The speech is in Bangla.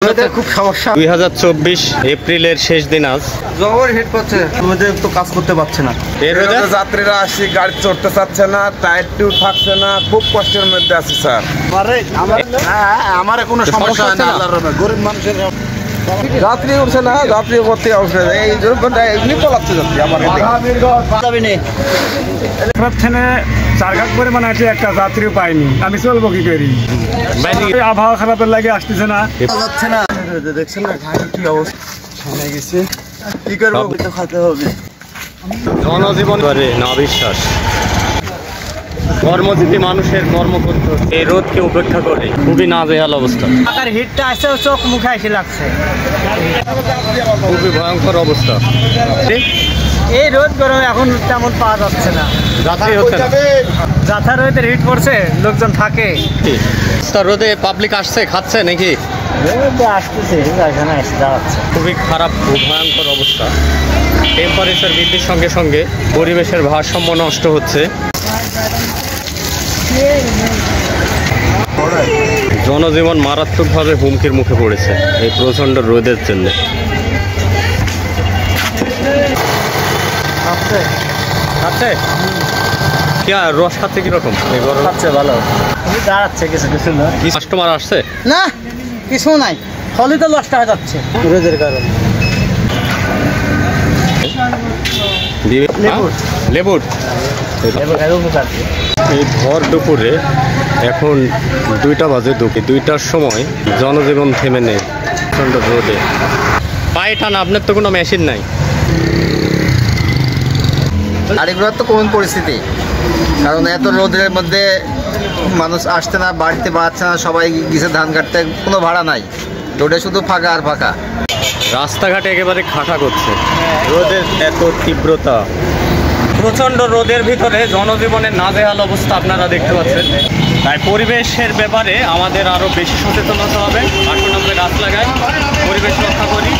খুব সমস্যা। 2024 এপ্রিলের শেষ দিন আজ। জবর হিট করছে, রোদে তো কাজ করতে পারছে না। এই রোদে যাত্রীরা আসি গাড়ি চড়তে চাচ্ছে না, টায়ার টিউব থাকছে না, খুব কষ্টের মধ্যে আছি স্যার। আমার কোনো সমস্যা হচ্ছে না। গরিব মানুষের যাত্রী উঠছে না, যাত্রী ভর্তি উঠছে, এই এমনি পলাচ্ছে যাত্রী আমার চারঘাট পরিমাণ আছে, একটা যাত্রীও পাইনি। আমি চলবো কি করি? আবহাওয়া খারাপের লাগে আসতেছে না, যাচ্ছে না। দেখছেন না ঘাটে কি অবস্থা সামনে গেছে, কি করবো? তো খাতে হবে। জনজীবন করে না বিশ্বাস, কর্মজীবী মানুষের কর্মক্ষেত্র এই রোদকে উপেক্ষা করে খুবই নাজেহাল অবস্থা। টাকার হিটটা আসছে, চোখ মুখে এসে লাগছে। খুবই ভয়ঙ্কর অবস্থা। এই রোদ গরমে এখন তেমন পাওয়া যাচ্ছে না, যাত্রী হচ্ছে না। যাথা রোদের হিট পড়ছে, লোকজন থাকে। তা রোদে পাবলিক আসছে, খাচ্ছে নাকি? আসতেছে, এখানে এসে দাঁড়াচ্ছে। খুবই খারাপ, খুব ভয়ঙ্কর অবস্থা। টেম্পারেচার বৃদ্ধির সঙ্গে সঙ্গে পরিবেশের ভারসাম্য নষ্ট হচ্ছে। জনজীবন মারাত্মকভাবে হুমকির মুখে পড়েছে এই প্রচণ্ড রোদের জন্য। খাচ্ছে কি আর রস খাচ্ছে কিরকম? খাচ্ছে ভালো, দাঁড়াচ্ছে কিছু কিছু লোক। কি কাস্টমার আসছে? না, কিছু নাই, ফলই তো নষ্ট হয়ে যাচ্ছে রোদের কারণে। লেবুর এই ভর দুপুরে এখন 2টা বাজে, 2টার সময় জনজীবন থেমে নেই প্রচণ্ড রোদে। পায়ে টান, আপনার তো কোনো মেশিন নাই। গাড়িগুলোর তো কোন পরিস্থিতি, কারণ এত রোদের মধ্যে মানুষ আসতে না, বাড়িতে পারছে না, সবাই গিয়েছে ধান কাটতে, কোনো ভাড়া নাই, রোডে শুধু ফাঁকা আর ফাঁকা। রাস্তাঘাটে একেবারে খাটা করছে রোদের এত তীব্রতা। প্রচণ্ড রোদের ভিতরে জনজীবনের নাজেহাল অবস্থা আপনারা দেখতে পাচ্ছেন। তাই পরিবেশের ব্যাপারে আমাদের আরও বেশি সচেতন হতে হবে। আসুন আমরা গাছ লাগাই, পরিবেশ রক্ষা করি।